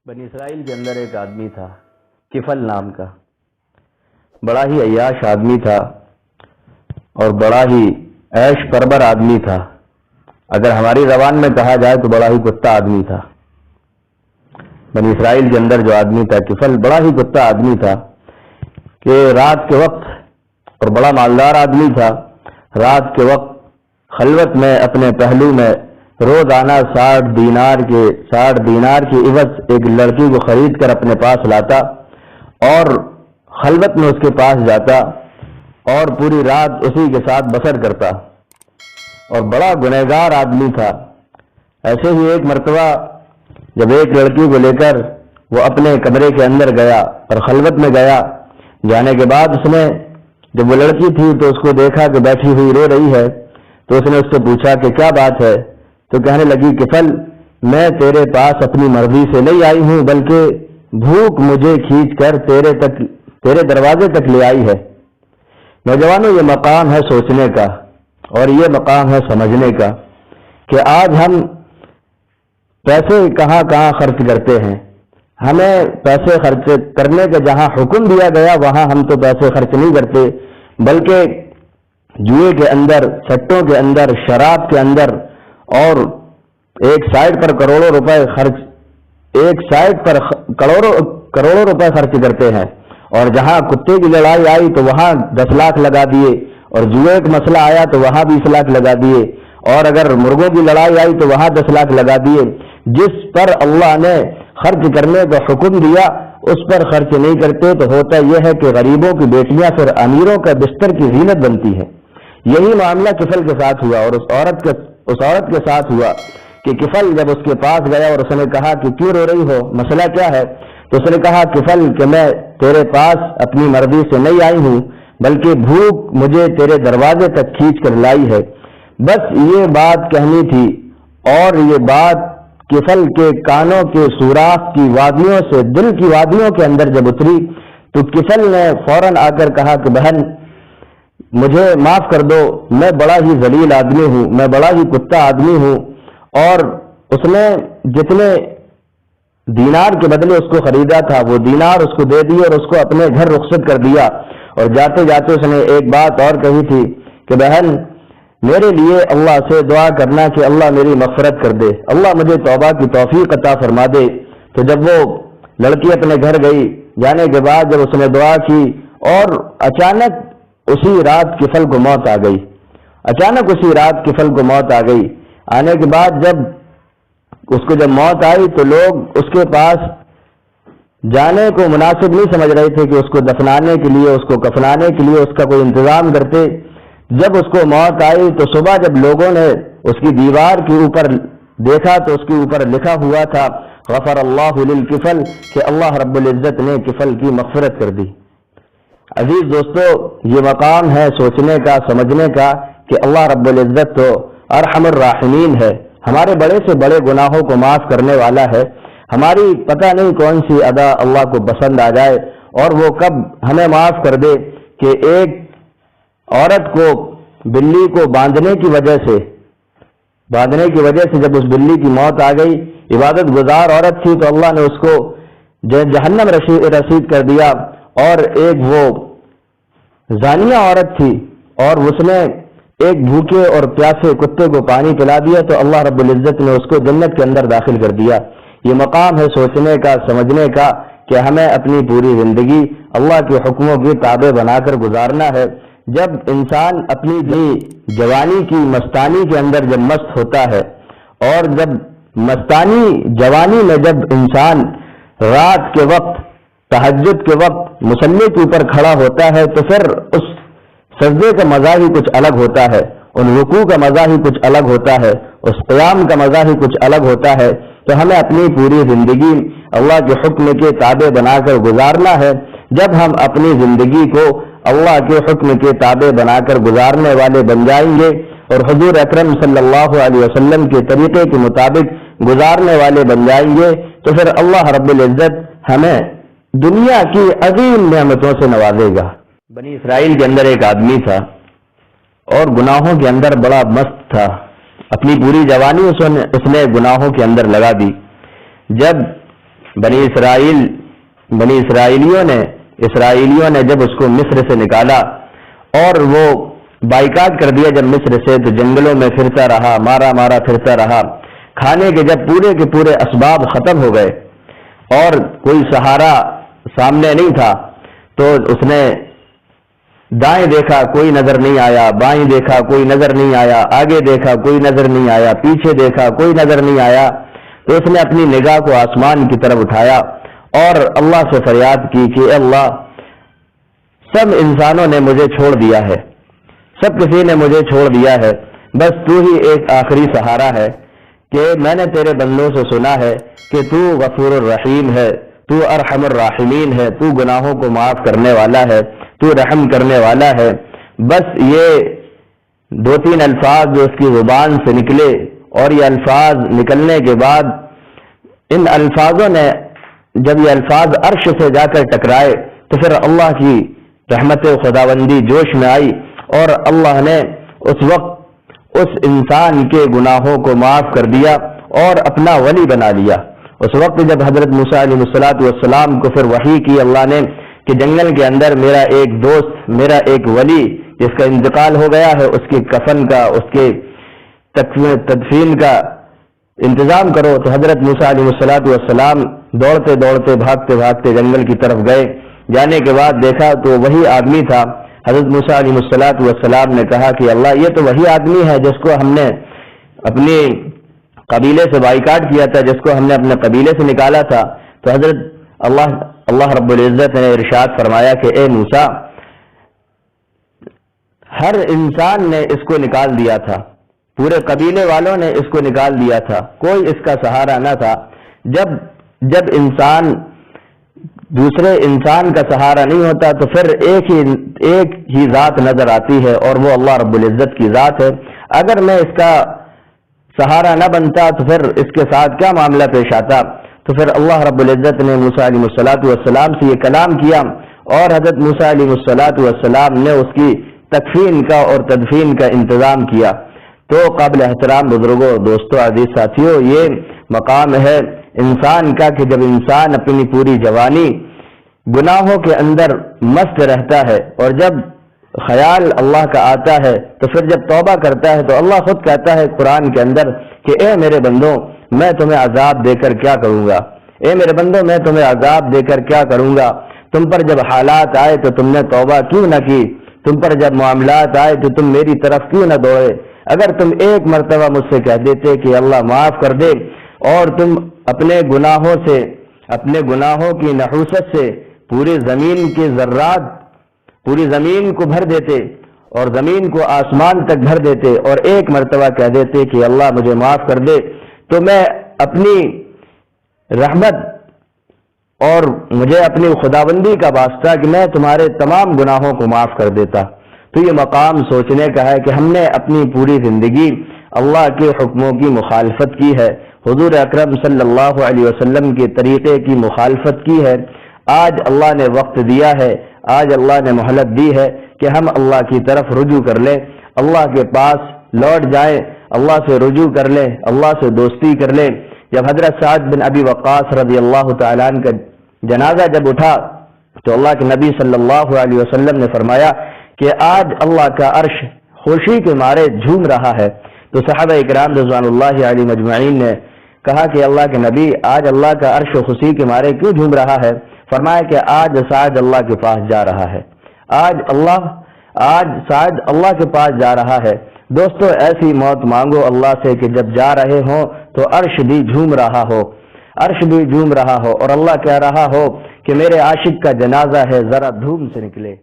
بنی اسرائیل کے اندر ایک آدمی تھا کفل نام کا، بڑا ہی عیاش آدمی تھا اور بڑا ہی عیش پربر آدمی تھا۔ اگر ہماری زبان میں کہا جائے تو بڑا ہی کتا آدمی تھا۔ بنی اسرائیل کے اندر جو آدمی تھا کفل بڑا ہی کتا آدمی تھا کہ رات کے وقت، اور بڑا مالدار آدمی تھا، رات کے وقت خلوت میں اپنے پہلو میں روزانہ 60 دینار کی عوض ایک لڑکی کو خرید کر اپنے پاس لاتا اور خلوت میں اس کے پاس جاتا اور پوری رات اسی کے ساتھ بسر کرتا، اور بڑا گنہگار آدمی تھا۔ ایسے ہی ایک مرتبہ جب ایک لڑکی کو لے کر وہ اپنے کمرے کے اندر گیا اور خلوت میں گیا، جانے کے بعد اس نے جب وہ لڑکی تھی تو اس کو دیکھا کہ بیٹھی ہوئی رو رہی ہے، تو اس نے اس سے پوچھا کہ کیا بات ہے؟ تو کہنے لگی کفل، میں تیرے پاس اپنی مرضی سے نہیں آئی ہوں، بلکہ بھوک مجھے کھینچ کر تیرے دروازے تک لے آئی ہے۔ نوجوانوں، یہ مقام ہے سوچنے کا اور یہ مقام ہے سمجھنے کا کہ آج ہم پیسے کہاں کہاں خرچ کرتے ہیں۔ ہمیں پیسے خرچ کرنے کا جہاں حکم دیا گیا وہاں ہم تو پیسے خرچ نہیں کرتے، بلکہ جوئے کے اندر، سٹوں کے اندر، شراب کے اندر، اور ایک سائٹ پر کروڑوں روپے خرچ کرتے ہیں، اور جہاں کتے کی لڑائی آئی تو وہاں 10 لاکھ لگا دیے، اور جوئے کا مسئلہ آیا تو وہاں 20 لاکھ لگا دیے، اور اگر مرغوں کی لڑائی آئی تو وہاں 10 لاکھ لگا دیے۔ جس پر اللہ نے خرچ کرنے کا حکم دیا اس پر خرچ نہیں کرتے، تو ہوتا یہ ہے کہ غریبوں کی بیٹیاں پھر امیروں کا بستر کی زینت بنتی ہے۔ یہی معاملہ کفل کے ساتھ ہوا، اور اس عورت کے ساتھ ہوا کہ کفل جب اس کے پاس گیا اور اس نے کہا کہ کیوں رو رہی ہو، مسئلہ کیا ہے؟ تو اس نے کہا کفل کہ میں تیرے پاس اپنی مرضی سے نہیں آئی ہوں، بلکہ بھوک مجھے تیرے دروازے تک کھینچ کر لائی ہے۔ بس یہ بات کہنی تھی، اور یہ بات کفل کے کانوں کے سوراخ کی وادیوں سے، دل کی وادیوں کے اندر جب اتری تو کفل نے فوراً آ کر کہا کہ بہن مجھے معاف کر دو، میں بڑا ہی ذلیل آدمی ہوں، میں بڑا ہی کتا آدمی ہوں۔ اور اس نے جتنے دینار کے بدلے اس کو خریدا تھا وہ دینار اس کو دے دیے اور اس کو اپنے گھر رخصت کر دیا، اور جاتے جاتے اس نے ایک بات اور کہی تھی کہ بہن میرے لیے اللہ سے دعا کرنا کہ اللہ میری مغفرت کر دے، اللہ مجھے توبہ کی توفیق عطا فرما دے۔ تو جب وہ لڑکی اپنے گھر گئی، جانے کے بعد جب اس نے دعا کی، اور اچانک اسی رات کفل کو موت آ گئی۔ آنے کے بعد جب موت آئی تو لوگ اس کے پاس جانے کو مناسب نہیں سمجھ رہے تھے کہ اس کو دفنانے کے لیے، اس کو کفنانے کے لیے اس کا کوئی انتظام کرتے۔ جب اس کو موت آئی تو صبح جب لوگوں نے اس کی دیوار کے اوپر دیکھا تو اس کے اوپر لکھا ہوا تھا غفر اللہ للکفل، کہ اللہ رب العزت نے کفل کی مغفرت کر دی۔ عزیز دوستو، یہ مقام ہے سوچنے کا، سمجھنے کا کہ اللہ رب العزت تو ارحم الراحمین ہے، ہمارے بڑے سے بڑے گناہوں کو معاف کرنے والا ہے۔ ہماری پتہ نہیں کون سی ادا اللہ کو پسند آ جائے اور وہ کب ہمیں معاف کر دے کہ ایک عورت کو بلی کو باندھنے کی وجہ سے جب اس بلی کی موت آ گئی، عبادت گزار عورت تھی تو اللہ نے اس کو جہنم رسید کر دیا، اور ایک وہ زانیہ عورت تھی اور اس نے ایک بھوکے اور پیاسے کتے کو پانی پلا دیا تو اللہ رب العزت نے اس کو جنت کے اندر داخل کر دیا۔ یہ مقام ہے سوچنے کا، سمجھنے کا کہ ہمیں اپنی پوری زندگی اللہ کے حکموں کی تابع بنا کر گزارنا ہے۔ جب انسان اپنی جوانی کی مستانی کے اندر جب مست ہوتا ہے، اور جب مستانی جوانی میں جب انسان رات کے وقت، تہجد کے وقت مصلی کے اوپر کھڑا ہوتا ہے تو پھر اس سجدے کا مزہ ہی کچھ الگ ہوتا ہے، ان رکوع کا مزہ ہی کچھ الگ ہوتا ہے، اس قیام کا مزہ ہی کچھ الگ ہوتا ہے۔ تو ہمیں اپنی پوری زندگی اللہ کے حکم کے تابع بنا کر گزارنا ہے۔ جب ہم اپنی زندگی کو اللہ کے حکم کے تابع بنا کر گزارنے والے بن جائیں گے اور حضور اکرم صلی اللہ علیہ وسلم کے طریقے کے مطابق گزارنے والے بن جائیں گے تو پھر اللہ رب العزت ہمیں دنیا کی عظیم نعمتوں سے نوازے گا۔ بنی اسرائیل کے اندر ایک آدمی تھا اور گناہوں کے اندر بڑا مست تھا، اپنی پوری جوانی اس نے گناہوں کے اندر لگا دی۔ جب بنی اسرائیلیوں نے جب اس کو مصر سے نکالا اور وہ بائیکاٹ کر دیا جب مصر سے، تو جنگلوں میں پھرتا رہا، مارا پھرتا رہا، کھانے کے جب پورے کے پورے اسباب ختم ہو گئے اور کوئی سہارا سامنے نہیں تھا، تو اس نے دائیں دیکھا کوئی نظر نہیں آیا، بائیں دیکھا کوئی نظر نہیں آیا، آگے دیکھا کوئی نظر نہیں آیا، پیچھے دیکھا کوئی نظر نہیں آیا، تو اس نے اپنی نگاہ کو آسمان کی طرف اٹھایا اور اللہ سے فریاد کی کہ اے اللہ، سب انسانوں نے مجھے چھوڑ دیا ہے، سب کسی نے مجھے چھوڑ دیا ہے، بس تو ہی ایک آخری سہارا ہے کہ میں نے تیرے بندوں سے سنا ہے کہ تو غفور الرحیم ہے، تو ارحم الراحمین ہے، تو گناہوں کو معاف کرنے والا ہے، تو رحم کرنے والا ہے۔ بس یہ 2-3 الفاظ جو اس کی زبان سے نکلے، اور یہ الفاظ نکلنے کے بعد ان الفاظوں نے جب یہ الفاظ عرش سے جا کر ٹکرائے تو پھر اللہ کی رحمت خداوندی جوش میں آئی اور اللہ نے اس وقت اس انسان کے گناہوں کو معاف کر دیا اور اپنا ولی بنا لیا۔ اس وقت جب حضرت موسیٰ علیہ السلام کو پھر وحی کی اللہ نے کہ جنگل کے اندر میرا ایک دوست، میرا ایک ولی جس کا انتقال ہو گیا ہے، اس کے کفن کا، اس کے تدفین کا انتظام کرو، تو حضرت موسیٰ علیہ السلام دوڑتے دوڑتے بھاگتے بھاگتے جنگل کی طرف گئے۔ جانے کے بعد دیکھا تو وہی آدمی تھا۔ حضرت موسیٰ علیہ السلام نے کہا کہ اللہ، یہ تو وہی آدمی ہے جس کو ہم نے اپنے قبیلے سے بائیکاٹ کیا تھا، جس کو ہم نے اپنے قبیلے سے نکالا تھا۔ تو حضرت اللہ رب العزت نے ارشاد فرمایا کہ اے موسیٰ، ہر انسان نے اس کو نکال دیا تھا، پورے قبیلے والوں نے اس کو نکال دیا تھا، کوئی اس کا سہارا نہ تھا۔ جب انسان دوسرے انسان کا سہارا نہیں ہوتا تو پھر ایک ہی ذات نظر آتی ہے اور وہ اللہ رب العزت کی ذات ہے۔ اگر میں اس کا سہارا نہ بنتا تو پھر اس کے ساتھ کیا معاملہ پیش آتا؟ تو پھر اللہ رب العزت نے موسیٰ علیہ السلام سے یہ کلام کیا اور حضرت موسیٰ علیہ السلام نے اس کی تکفین کا اور تدفین کا انتظام کیا۔ تو قابل احترام بزرگوں، دوستوں، عزیز ساتھیوں، یہ مقام ہے انسان کا کہ جب انسان اپنی پوری جوانی گناہوں کے اندر مست رہتا ہے اور جب خیال اللہ کا آتا ہے تو پھر جب توبہ کرتا ہے تو اللہ خود کہتا ہے قرآن کے اندر کہ اے میرے بندوں، میں تمہیں عذاب دے کر کیا کروں گا، اے میرے بندوں، میں تمہیں عذاب دے کر کیا کروں گا؟ تم پر جب حالات آئے تو تم نے توبہ کیوں نہ کی؟ تم پر جب معاملات آئے تو تم میری طرف کیوں نہ دوڑے؟ اگر تم ایک مرتبہ مجھ سے کہہ دیتے کہ اللہ معاف کر دے اور تم اپنے گناہوں کی نحوست سے پوری زمین کے ذرات، پوری زمین کو بھر دیتے اور زمین کو آسمان تک بھر دیتے اور ایک مرتبہ کہہ دیتے کہ اللہ مجھے معاف کر دے، تو میں اپنی رحمت اور مجھے اپنی خداوندی کا واسطہ کہ میں تمہارے تمام گناہوں کو معاف کر دیتا۔ تو یہ مقام سوچنے کا ہے کہ ہم نے اپنی پوری زندگی اللہ کے حکموں کی مخالفت کی ہے، حضور اکرم صلی اللہ علیہ وسلم کے طریقے کی مخالفت کی ہے۔ آج اللہ نے وقت دیا ہے، آج اللہ نے مہلت دی ہے کہ ہم اللہ کی طرف رجوع کر لیں، اللہ کے پاس لوٹ جائیں، اللہ سے رجوع کر لیں، اللہ سے دوستی کر لیں۔ جب حضرت سعد بن ابی وقاص رضی اللہ تعالیٰ عنہ کا جنازہ جب اٹھا تو اللہ کے نبی صلی اللہ علیہ وسلم نے فرمایا کہ آج اللہ کا عرش خوشی کے مارے جھوم رہا ہے۔ تو صحابہ اکرام رضوان اللہ علیہ مجمعین نے کہا کہ اللہ کے نبی، آج اللہ کا عرش خوشی کے مارے کیوں جھوم رہا ہے؟ فرمایا کہ آج سعد اللہ کے پاس جا رہا ہے، آج سعد اللہ کے پاس جا رہا ہے۔ دوستو، ایسی موت مانگو اللہ سے کہ جب جا رہے ہوں تو عرش بھی جھوم رہا ہو، عرش بھی جھوم رہا ہو اور اللہ کہہ رہا ہو کہ میرے عاشق کا جنازہ ہے، ذرا دھوم سے نکلے۔